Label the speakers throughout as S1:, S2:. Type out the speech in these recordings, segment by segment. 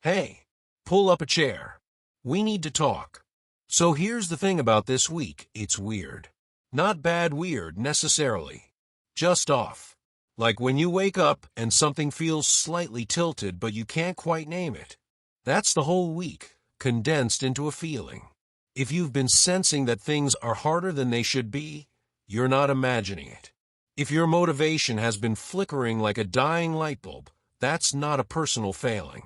S1: Hey, pull up a chair. We need to talk. So here's the thing about this week, it's weird. Not bad weird necessarily. Just off. Like when you wake up and something feels slightly tilted but you can't quite name it. That's the whole week, condensed into a feeling. If you've been sensing that things are harder than they should be, you're not imagining it. If your motivation has been flickering like a dying light bulb, that's not a personal failing.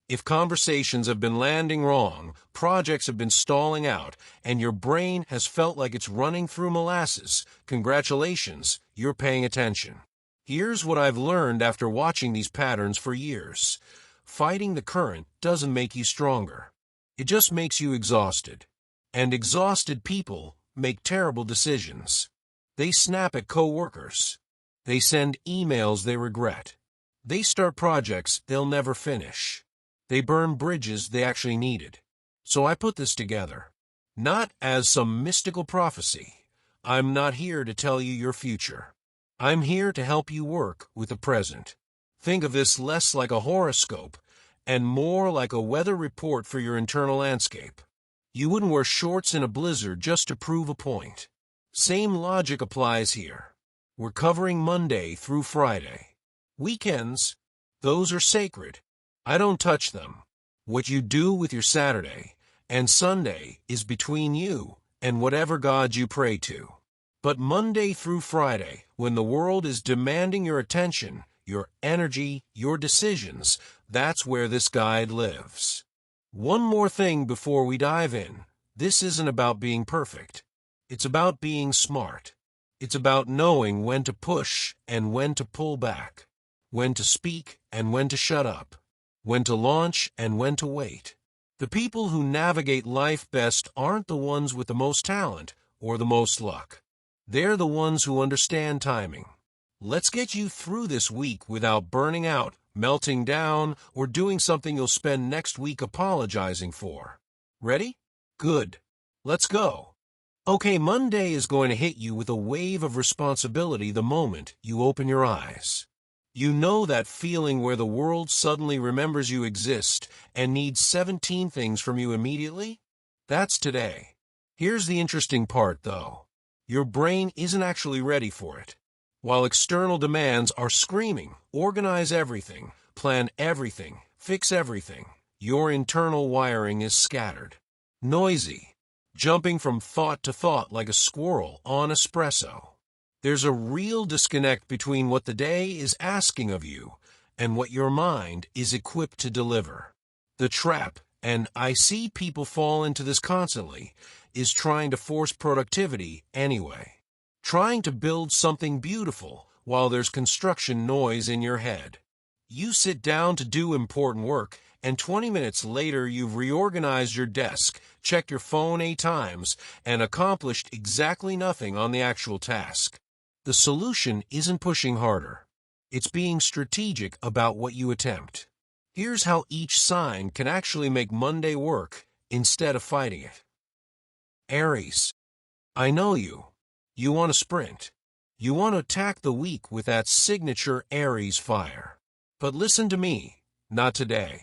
S1: If conversations have been landing wrong, projects have been stalling out, and your brain has felt like it's running through molasses, congratulations, you're paying attention. Here's what I've learned after watching these patterns for years. Fighting the current doesn't make you stronger. It just makes you exhausted. And exhausted people make terrible decisions. They snap at coworkers. They send emails they regret. They start projects they'll never finish. They burn bridges they actually needed. So I put this together. Not as some mystical prophecy. I'm not here to tell you your future. I'm here to help you work with the present. Think of this less like a horoscope and more like a weather report for your internal landscape. You wouldn't wear shorts in a blizzard just to prove a point. Same logic applies here. We're covering Monday through Friday. Weekends, those are sacred. I don't touch them. What you do with your Saturday and Sunday is between you and whatever God you pray to. But Monday through Friday, when the world is demanding your attention, your energy, your decisions, that's where this guide lives. One more thing before we dive in. This isn't about being perfect. It's about being smart. It's about knowing when to push and when to pull back, when to speak and when to shut up, when to launch and when to wait. The people who navigate life best aren't the ones with the most talent or the most luck. They're the ones who understand timing. Let's get you through this week without burning out, melting down, or doing something you'll spend next week apologizing for. Ready? Good. Let's go. Okay, Monday is going to hit you with a wave of responsibility the moment you open your eyes. You know that feeling where the world suddenly remembers you exist and needs 17 things from you immediately? That's today. Here's the interesting part, though. Your brain isn't actually ready for it. While external demands are screaming, organize everything, plan everything, fix everything, your internal wiring is scattered. Noisy. Jumping from thought to thought like a squirrel on espresso. There's a real disconnect between what the day is asking of you and what your mind is equipped to deliver. The trap, and I see people fall into this constantly, is trying to force productivity anyway. Trying to build something beautiful while there's construction noise in your head. You sit down to do important work, and 20 minutes later you've reorganized your desk, checked your phone 8 times, and accomplished exactly nothing on the actual task. The solution isn't pushing harder. It's being strategic about what you attempt. Here's how each sign can actually make Monday work instead of fighting it. Aries. I know you. You want to sprint. You want to attack the week with that signature Aries fire. But listen to me, not today.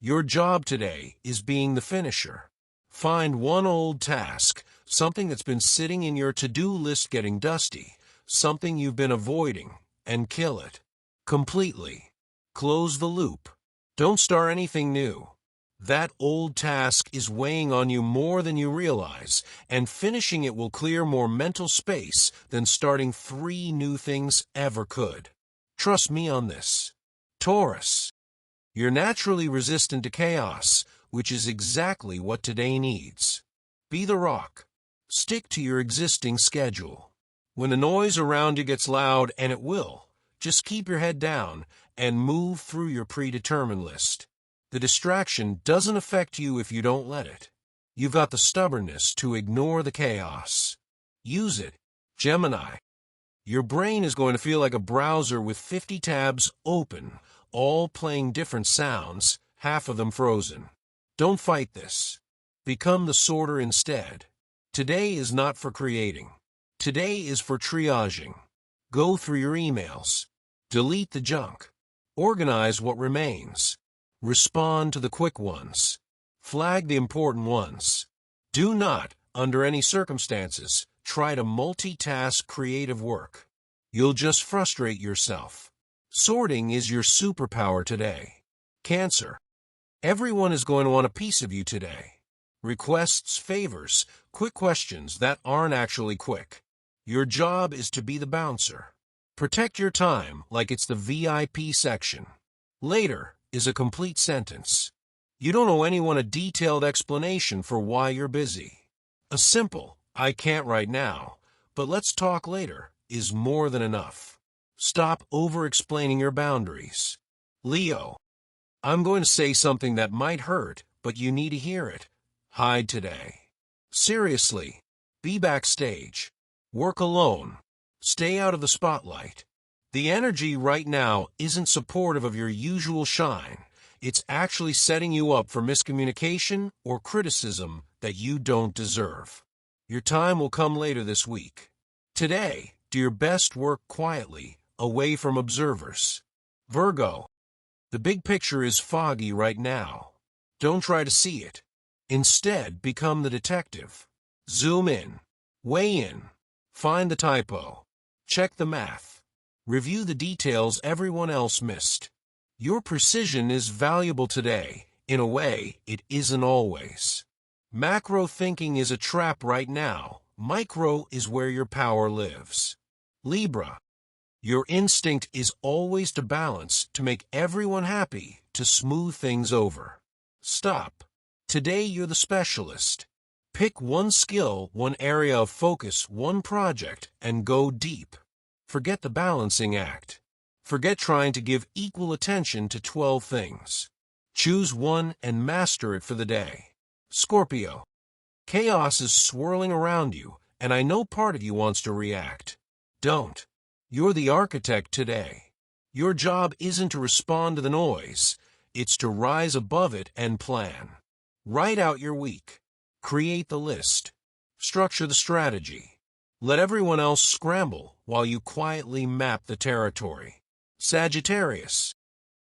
S1: Your job today is being the finisher. Find one old task, something that's been sitting in your to-do list getting dusty, something you've been avoiding, and kill it. Completely. Close the loop. Don't start anything new. That old task is weighing on you more than you realize, and finishing it will clear more mental space than starting 3 new things ever could. Trust me on this. Taurus. You're naturally resistant to chaos, which is exactly what today needs. Be the rock. Stick to your existing schedule. When the noise around you gets loud, and it will, just keep your head down and move through your predetermined list. The distraction doesn't affect you if you don't let it. You've got the stubbornness to ignore the chaos. Use it. Gemini. Your brain is going to feel like a browser with 50 tabs open, all playing different sounds, half of them frozen. Don't fight this. Become the sorter instead. Today is not for creating. Today is for triaging. Go through your emails. Delete the junk. Organize what remains. Respond to the quick ones. Flag the important ones. Do not, under any circumstances, try to multitask creative work. You'll just frustrate yourself. Sorting is your superpower today. Cancer. Everyone is going to want a piece of you today. Requests, favors, quick questions that aren't actually quick. Your job is to be the bouncer. Protect your time like it's the VIP section. Later is a complete sentence. You don't owe anyone a detailed explanation for why you're busy. A simple, "I can't right now, but let's talk later," is more than enough. Stop over-explaining your boundaries. Leo. I'm going to say something that might hurt, but you need to hear it. Hide today. Seriously. Be backstage. Work alone. Stay out of the spotlight. The energy right now isn't supportive of your usual shine. It's actually setting you up for miscommunication or criticism that you don't deserve. Your time will come later this week. Today, do your best work quietly, away from observers. Virgo. The big picture is foggy right now. Don't try to see it. Instead, become the detective. Zoom in. Weigh in. Find the typo. Check the math. Review the details everyone else missed. Your precision is valuable today. In a way, it isn't always. Macro thinking is a trap right now. Micro is where your power lives. Libra. Your instinct is always to balance, to make everyone happy, to smooth things over. Stop. Today you're the specialist. Pick one skill, one area of focus, one project, and go deep. Forget the balancing act. Forget trying to give equal attention to 12 things. Choose one and master it for the day. Scorpio. Chaos is swirling around you, and I know part of you wants to react. Don't. You're the architect today. Your job isn't to respond to the noise. It's to rise above it and plan. Write out your week. Create the list. Structure the strategy. Let everyone else scramble while you quietly map the territory. Sagittarius.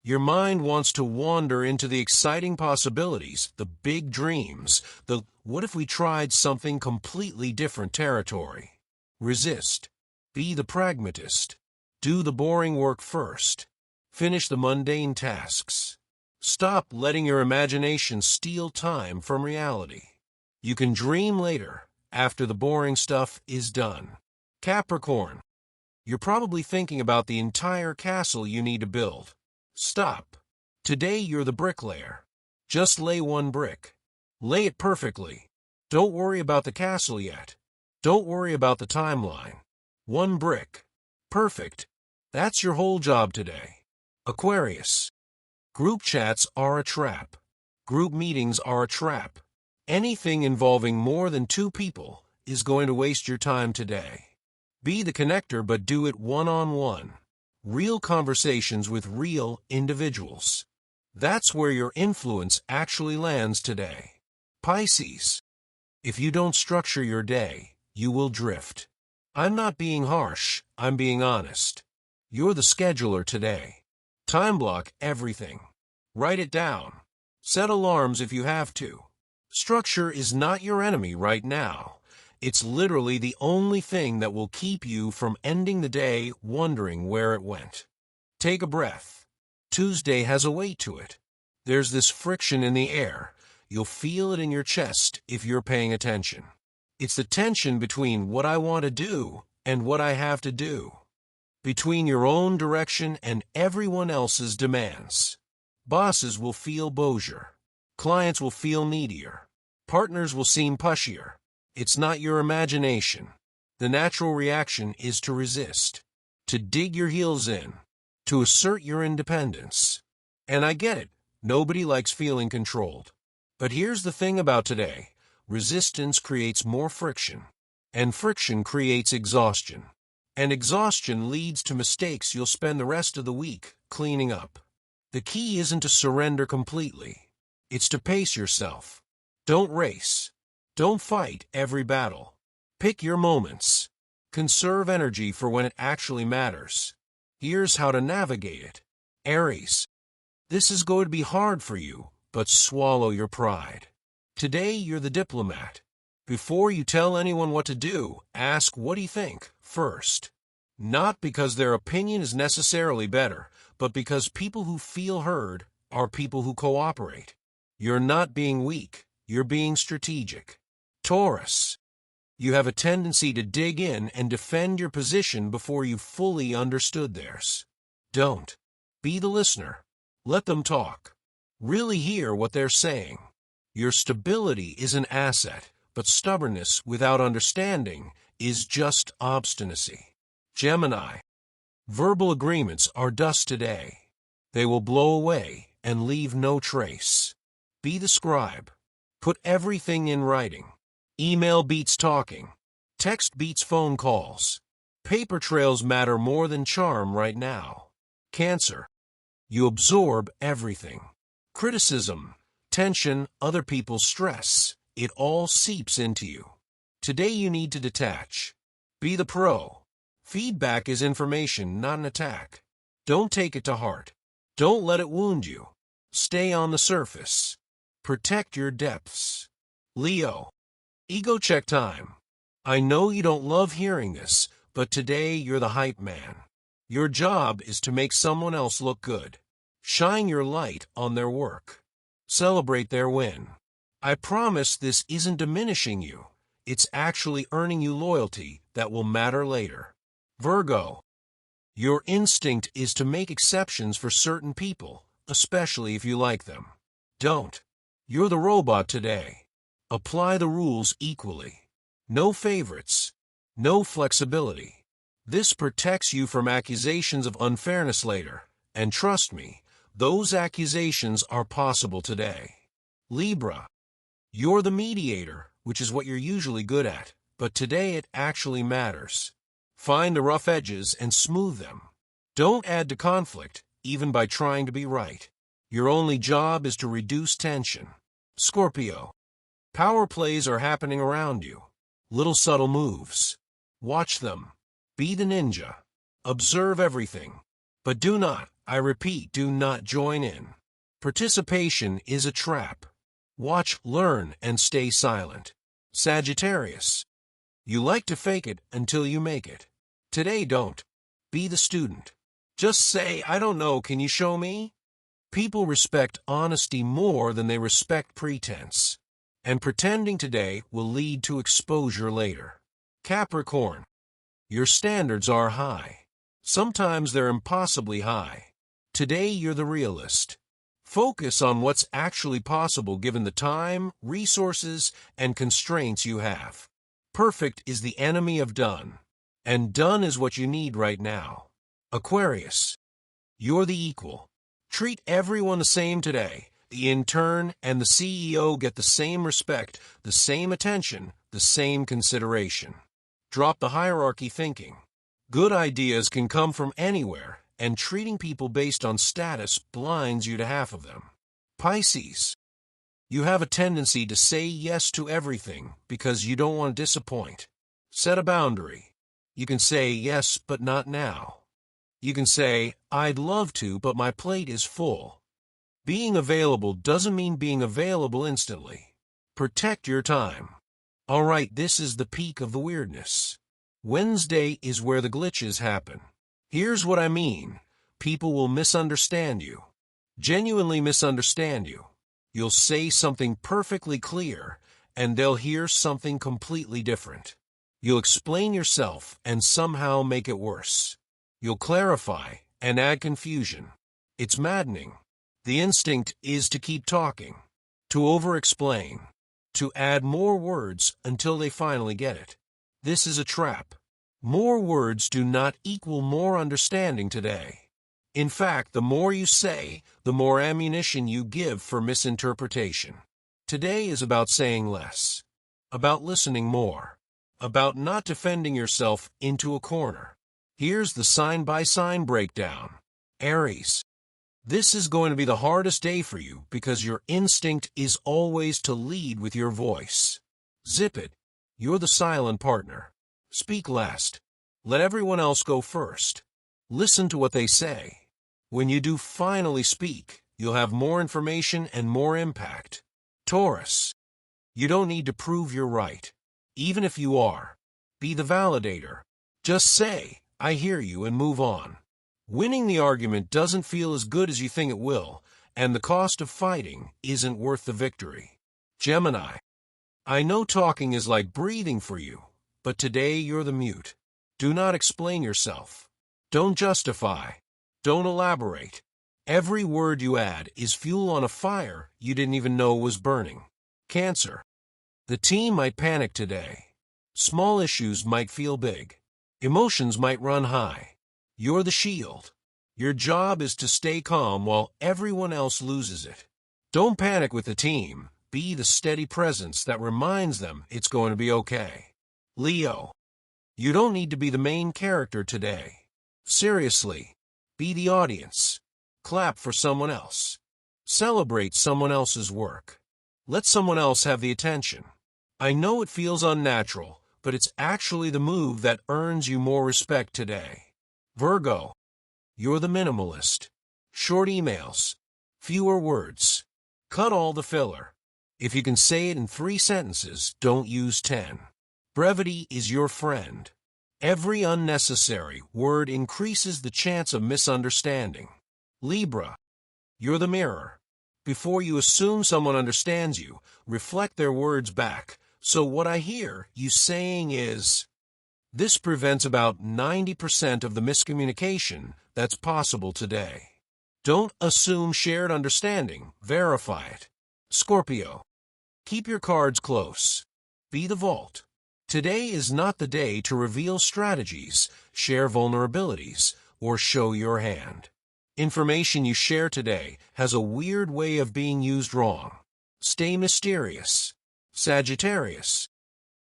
S1: Your mind wants to wander into the exciting possibilities, the big dreams, the what if we tried something completely different territory. Resist. Be the pragmatist. Do the boring work first. Finish the mundane tasks. Stop letting your imagination steal time from reality. You can dream later, after the boring stuff is done. Capricorn. You're probably thinking about the entire castle you need to build. Stop. Today you're the bricklayer. Just lay one brick. Lay it perfectly. Don't worry about the castle yet. Don't worry about the timeline. One brick. Perfect. That's your whole job today. Aquarius. Group chats are a trap. Group meetings are a trap. Anything involving more than 2 people is going to waste your time today. Be the connector, but do it one-on-one. Real conversations with real individuals. That's where your influence actually lands today. Pisces. If you don't structure your day, you will drift. I'm not being harsh, I'm being honest. You're the scheduler today. Time block everything. Write it down. Set alarms if you have to. Structure is not your enemy right now. It's literally the only thing that will keep you from ending the day wondering where it went. Take a breath. Tuesday has a weight to it. There's this friction in the air. You'll feel it in your chest if you're paying attention. It's the tension between what I want to do and what I have to do. Between your own direction and everyone else's demands. Bosses will feel Bossier. Clients will feel needier. Partners will seem pushier. It's not your imagination. The natural reaction is to resist, to dig your heels in, to assert your independence. And I get it. Nobody likes feeling controlled. But here's the thing about today. Resistance creates more friction, and friction creates exhaustion. And exhaustion leads to mistakes you'll spend the rest of the week cleaning up. The key isn't to surrender completely. It's to pace yourself. Don't race. Don't fight every battle. Pick your moments. Conserve energy for when it actually matters. Here's how to navigate it. Aries. This is going to be hard for you, but swallow your pride. Today you're the diplomat. Before you tell anyone what to do, ask what do you think first. Not because their opinion is necessarily better, but because people who feel heard are people who cooperate. You're not being weak, you're being strategic. Taurus, you have a tendency to dig in and defend your position before you fully understood theirs. Don't. Be the listener. Let them talk. Really hear what they're saying. Your stability is an asset, but stubbornness without understanding is just obstinacy. Gemini, verbal agreements are dust today. They will blow away and leave no trace. Be the scribe. Put everything in writing. Email beats talking. Text beats phone calls. Paper trails matter more than charm right now. Cancer, you absorb everything. Criticism, tension, other people's stress. It all seeps into you. Today you need to detach. Be the pro. Feedback is information, not an attack. Don't take it to heart. Don't let it wound you. Stay on the surface. Protect your depths. Leo, ego check time. I know you don't love hearing this, but today you're the hype man. Your job is to make someone else look good. Shine your light on their work. Celebrate their win. I promise this isn't diminishing you. It's actually earning you loyalty that will matter later. Virgo, your instinct is to make exceptions for certain people, especially if you like them. Don't. You're the robot today. Apply the rules equally. No favorites. No flexibility. This protects you from accusations of unfairness later, and trust me, those accusations are possible today. Libra, you're the mediator, which is what you're usually good at, but today it actually matters. Find the rough edges and smooth them. Don't add to conflict, even by trying to be right. Your only job is to reduce tension. Scorpio, power plays are happening around you. Little subtle moves. Watch them. Be the ninja. Observe everything. But do not, I repeat, do not join in. Participation is a trap. Watch, learn, and stay silent. Sagittarius, you like to fake it until you make it. Today don't. Be the student. Just say, I don't know, can you show me? People respect honesty more than they respect pretense. And pretending today will lead to exposure later. Capricorn, your standards are high. Sometimes they're impossibly high. Today you're the realist. Focus on what's actually possible given the time, resources, and constraints you have. Perfect is the enemy of done. And done is what you need right now. Aquarius, you're the equal. Treat everyone the same today. The intern and the CEO get the same respect, the same attention, the same consideration. Drop the hierarchy thinking. Good ideas can come from anywhere, and treating people based on status blinds you to half of them. Pisces, you have a tendency to say yes to everything because you don't want to disappoint. Set a boundary. You can say yes, but not now. You can say, I'd love to, but my plate is full. Being available doesn't mean being available instantly. Protect your time. All right, this is the peak of the weirdness. Wednesday is where the glitches happen. Here's what I mean. People will misunderstand you. Genuinely misunderstand you. You'll say something perfectly clear, and they'll hear something completely different. You'll explain yourself and somehow make it worse. You'll clarify and add confusion. It's maddening. The instinct is to keep talking, to over-explain, to add more words until they finally get it. This is a trap. More words do not equal more understanding today. In fact, the more you say, the more ammunition you give for misinterpretation. Today is about saying less, about listening more, about not defending yourself into a corner. Here's the sign-by-sign breakdown. Aries, this is going to be the hardest day for you because your instinct is always to lead with your voice. Zip it. You're the silent partner. Speak last. Let everyone else go first. Listen to what they say. When you do finally speak, You'll have more information and more impact. Taurus. You don't need to prove you're right. Even if you are, be the validator. Just say, I hear you, and move on. Winning the argument doesn't feel as good as you think it will, and the cost of fighting isn't worth the victory. Gemini. I know talking is like breathing for you, but today you're the mute. Do not explain yourself. Don't justify. Don't elaborate. Every word you add is fuel on a fire you didn't even know was burning. Cancer. The team might panic today. Small issues might feel big. Emotions might run high. You're the shield. Your job is to stay calm while everyone else loses it. Don't panic with the team. Be the steady presence that reminds them it's going to be okay. Leo. You don't need to be the main character today. Seriously, be the audience. Clap for someone else. Celebrate someone else's work. Let someone else have the attention. I know it feels unnatural, but it's actually the move that earns you more respect today. Virgo. You're the minimalist. Short emails. Fewer words. Cut all the filler. If you can say it in 3 sentences, don't use 10. Brevity is your friend. Every unnecessary word increases the chance of misunderstanding. Libra. You're the mirror. Before you assume someone understands you, reflect their words back. So what I hear you saying is, this prevents about 90% of the miscommunication that's possible today. Don't assume shared understanding, verify it. Scorpio. Keep your cards close. Be the vault. Today is not the day to reveal strategies, share vulnerabilities, or show your hand. Information you share today has a weird way of being used wrong. Stay mysterious. Sagittarius.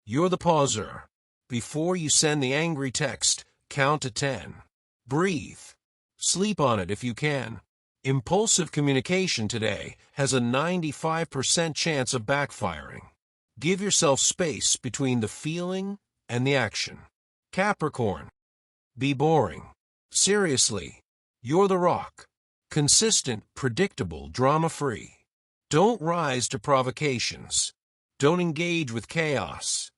S1: You're the pauser. Before you send the angry text, count to 10. Breathe. Sleep on it if you can. Impulsive communication today has a 95% chance of backfiring. Give yourself space between the feeling and the action. Capricorn. Be boring. Seriously, you're the rock. Consistent, predictable, drama-free. Don't rise to provocations. Don't engage with chaos.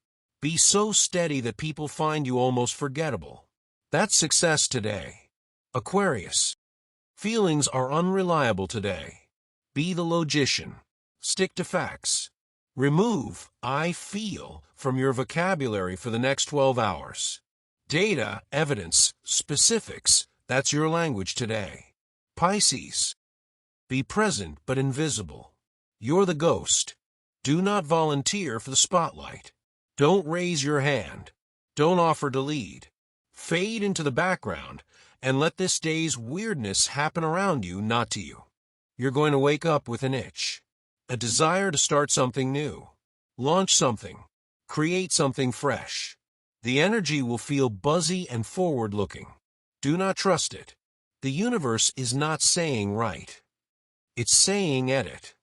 S1: Be so steady that people find you almost forgettable. That's success today. Aquarius. Feelings are unreliable today. Be the logician. Stick to facts. Remove "I feel" from your vocabulary for the next 12 hours. Data, evidence, specifics, that's your language today. Pisces. Be present but invisible. You're the ghost. Do not volunteer for the spotlight. Don't raise your hand. Don't offer to lead. Fade into the background and let this day's weirdness happen around you, not to you. You're going to wake up with an itch. A desire to start something new. Launch something. Create something fresh. The energy will feel buzzy and forward-looking. Do not trust it. The universe is not saying right. It's saying edit.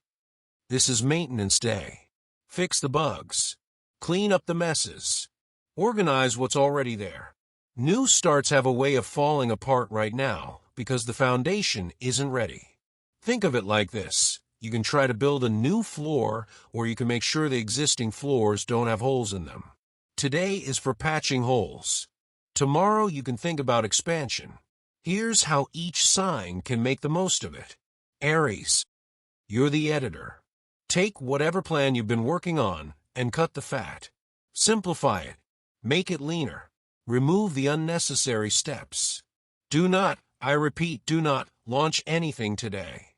S1: This is maintenance day. Fix the bugs. Clean up the messes. Organize what's already there. New starts have a way of falling apart right now because the foundation isn't ready. Think of it like this. You can try to build a new floor, or you can make sure the existing floors don't have holes in them. Today is for patching holes. Tomorrow you can think about expansion. Here's how each sign can make the most of it. Aries. You're the editor. Take whatever plan you've been working on and cut the fat. Simplify it. Make it leaner. Remove the unnecessary steps. Do not, I repeat, do not launch anything today.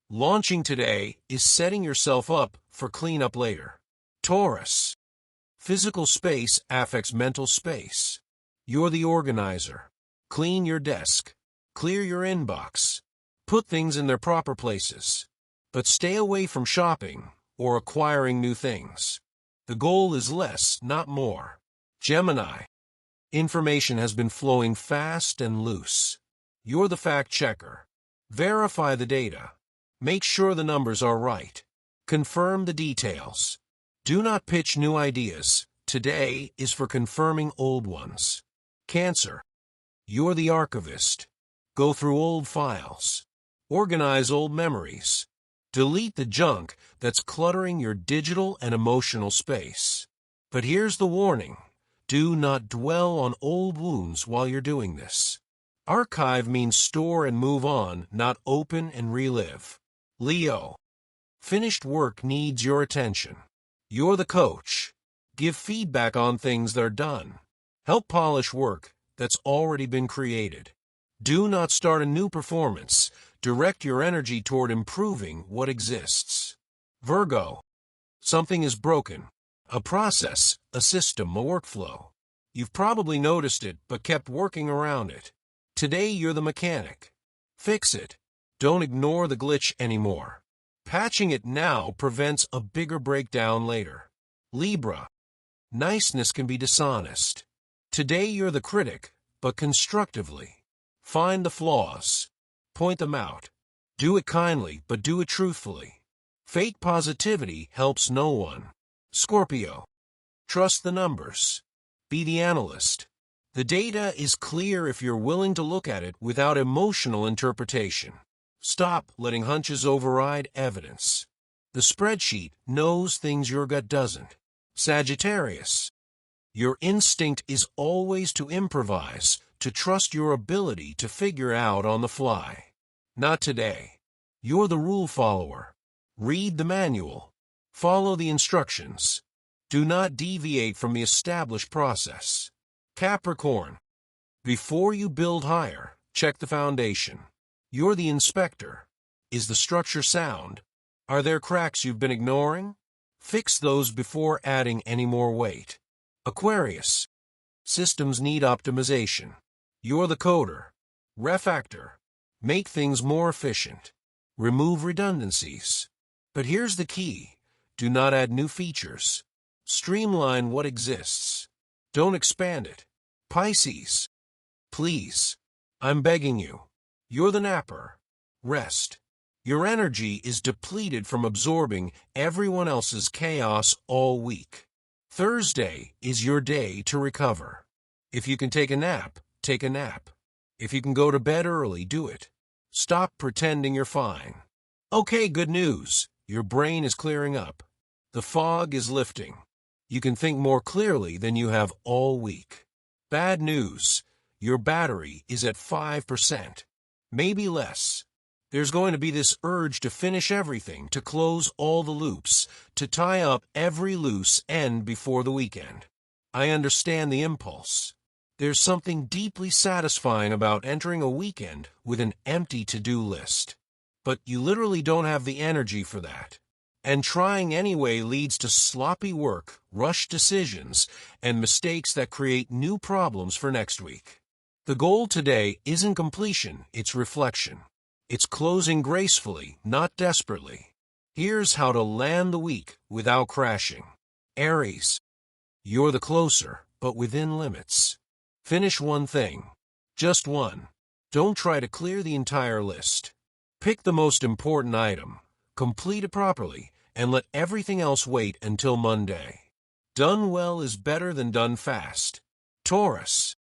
S1: Launching today is setting yourself up for cleanup later. Taurus. Physical space affects mental space. You're the organizer. Clean your desk. Clear your inbox. Put things in their proper places. But stay away from shopping or acquiring new things. The goal is less, not more. Gemini. Information has been flowing fast and loose. You're the fact checker. Verify the data. Make sure the numbers are right. Confirm the details. Do not pitch new ideas. Today is for confirming old ones. Cancer. You're the archivist. Go through old files. Organize old memories. Delete the junk that's cluttering your digital and emotional space. But here's the warning. Do not dwell on old wounds while you're doing this. Archive means store and move on, not open and relive. Leo. Finished work needs your attention. You're the coach. Give feedback on things that are done. Help polish work that's already been created. Do not start a new performance. Direct your energy toward improving what exists. Virgo. Something is broken. A process, a system, a workflow. You've probably noticed it, but kept working around it. Today you're the mechanic. Fix it. Don't ignore the glitch anymore. Patching it now prevents a bigger breakdown later. Libra. Niceness can be dishonest. Today you're the critic, but constructively. Find the flaws. Point them out. Do it kindly, but do it truthfully. Fake positivity helps no one. Scorpio. Trust the numbers. Be the analyst. The data is clear if you're willing to look at it without emotional interpretation. Stop letting hunches override evidence. The spreadsheet knows things your gut doesn't. Sagittarius. Your instinct is always to improvise, to trust your ability to figure out on the fly. Not today. You're the rule follower. Read the manual. Follow the instructions. Do not deviate from the established process. Capricorn. Before you build higher, check the foundation. You're the inspector. Is the structure sound? Are there cracks you've been ignoring? Fix those before adding any more weight. Aquarius. Systems need optimization. You're the coder. Refactor. Make things more efficient. Remove redundancies. But here's the key. Do not add new features. Streamline what exists. Don't expand it. Pisces. Please. I'm begging you. You're the napper. Rest. Your energy is depleted from absorbing everyone else's chaos all week. Thursday is your day to recover. If you can take a nap, take a nap. If you can go to bed early, do it. Stop pretending you're fine. Okay, good news. Your brain is clearing up. The fog is lifting. You can think more clearly than you have all week. Bad news. Your battery is at 5%. Maybe less. There's going to be this urge to finish everything, to close all the loops, to tie up every loose end before the weekend. I understand the impulse. There's something deeply satisfying about entering a weekend with an empty to-do list. But you literally don't have the energy for that. And trying anyway leads to sloppy work, rushed decisions, and mistakes that create new problems for next week. The goal today isn't completion, it's reflection. It's closing gracefully, not desperately. Here's how to land the week without crashing. Aries. You're the closer, but within limits. Finish one thing. Just one. Don't try to clear the entire list. Pick the most important item, complete it properly, and let everything else wait until Monday. Done well is better than done fast. Taurus.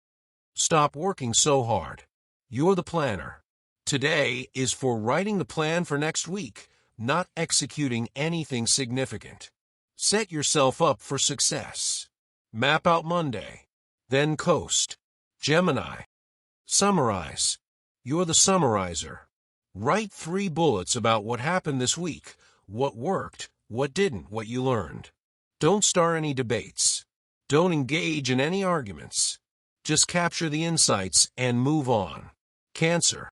S1: Stop working so hard. You're the planner. Today is for writing the plan for next week, not executing anything significant. Set yourself up for success. Map out Monday. Then coast. Gemini. Summarize. You're the summarizer. Write 3 bullets about what happened this week, what worked, what didn't, what you learned. Don't start any debates. Don't engage in any arguments. Just capture the insights and move on. Cancer.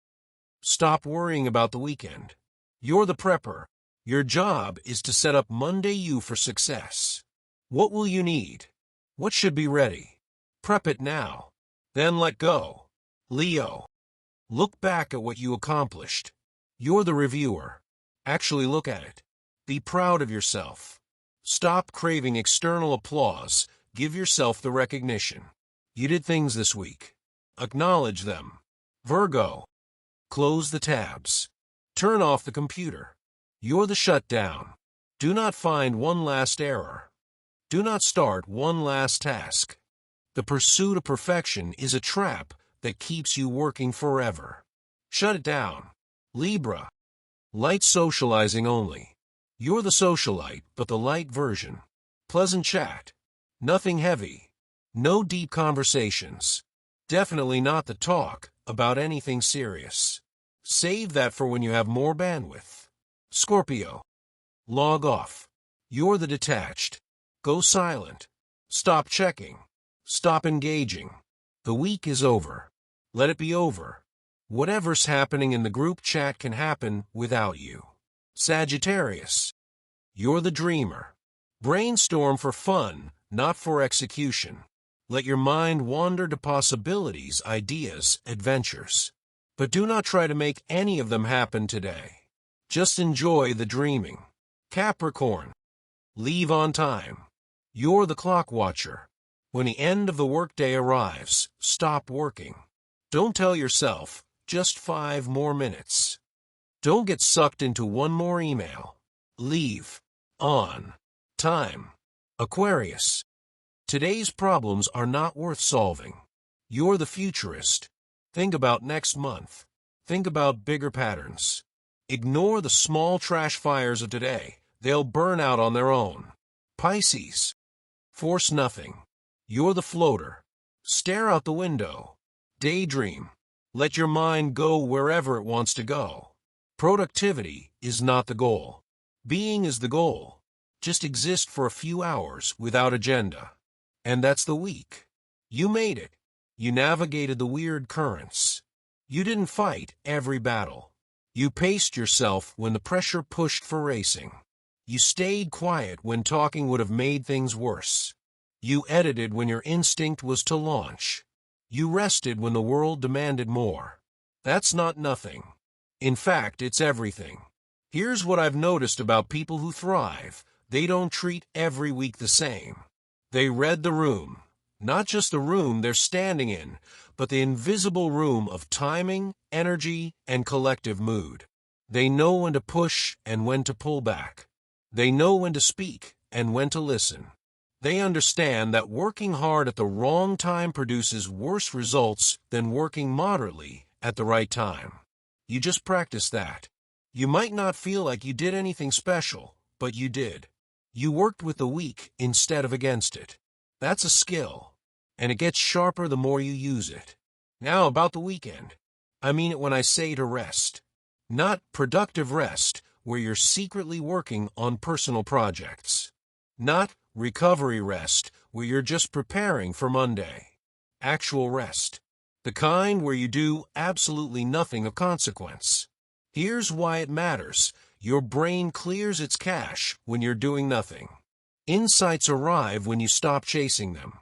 S1: Stop worrying about the weekend. You're the prepper. Your job is to set up Monday you for success. What will you need? What should be ready? Prep it now. Then let go. Leo. Look back at what you accomplished. You're the reviewer. Actually look at it. Be proud of yourself. Stop craving external applause. Give yourself the recognition. You did things this week. Acknowledge them. Virgo. Close the tabs. Turn off the computer. You're the shutdown. Do not find one last error. Do not start one last task. The pursuit of perfection is a trap that keeps you working forever. Shut it down. Libra. Light socializing only. You're the socialite, but the light version. Pleasant chat. Nothing heavy. No deep conversations. Definitely not the talk about anything serious. Save that for when you have more bandwidth. Scorpio. Log off. You're the detached. Go silent. Stop checking. Stop engaging. The week is over. Let it be over. Whatever's happening in the group chat can happen without you. Sagittarius. You're the dreamer. Brainstorm for fun, not for execution. Let your mind wander to possibilities, ideas, adventures. But do not try to make any of them happen today. Just enjoy the dreaming. Capricorn. Leave on time. You're the clock watcher. When the end of the workday arrives, stop working. Don't tell yourself, just 5 more minutes. Don't get sucked into one more email. Leave. On. Time. Aquarius. Today's problems are not worth solving. You're the futurist. Think about next month. Think about bigger patterns. Ignore the small trash fires of today. They'll burn out on their own. Pisces. Force nothing. You're the floater. Stare out the window. Daydream. Let your mind go wherever it wants to go. Productivity is not the goal. Being is the goal. Just exist for a few hours without agenda. And that's the week. You made it. You navigated the weird currents. You didn't fight every battle. You paced yourself when the pressure pushed for racing. You stayed quiet when talking would have made things worse. You edited when your instinct was to launch. You rested when the world demanded more. That's not nothing. In fact, it's everything. Here's what I've noticed about people who thrive. They don't treat every week the same. They read the room. Not just the room they're standing in, but the invisible room of timing, energy, and collective mood. They know when to push and when to pull back. They know when to speak and when to listen. They understand that working hard at the wrong time produces worse results than working moderately at the right time. You just practice that. You might not feel like you did anything special, but you did. You worked with the week instead of against it. That's a skill, and it gets sharper the more you use it. Now about the weekend. I mean it when I say to rest. Not productive rest, where you're secretly working on personal projects. Not recovery rest, where you're just preparing for Monday. Actual rest. The kind where you do absolutely nothing of consequence. Here's why it matters. Your brain clears its cache when you're doing nothing. Insights arrive when you stop chasing them.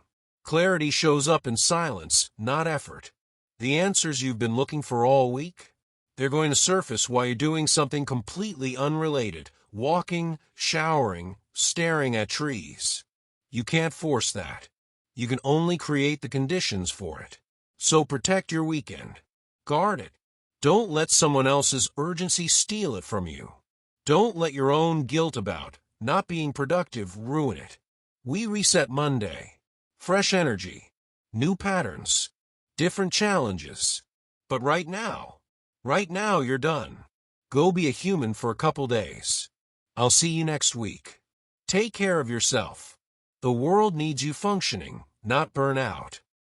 S1: Clarity shows up in silence, not effort. The answers you've been looking for all week? They're going to surface while you're doing something completely unrelated. Walking, showering, staring at trees. You can't force that. You can only create the conditions for it. So protect your weekend. Guard it. Don't let someone else's urgency steal it from you. Don't let your own guilt about not being productive ruin it. We reset Monday. Fresh energy. New patterns. Different challenges. But right now you're done. Go be a human for a couple days. I'll see you next week. Take care of yourself. The world needs you functioning, not burn out.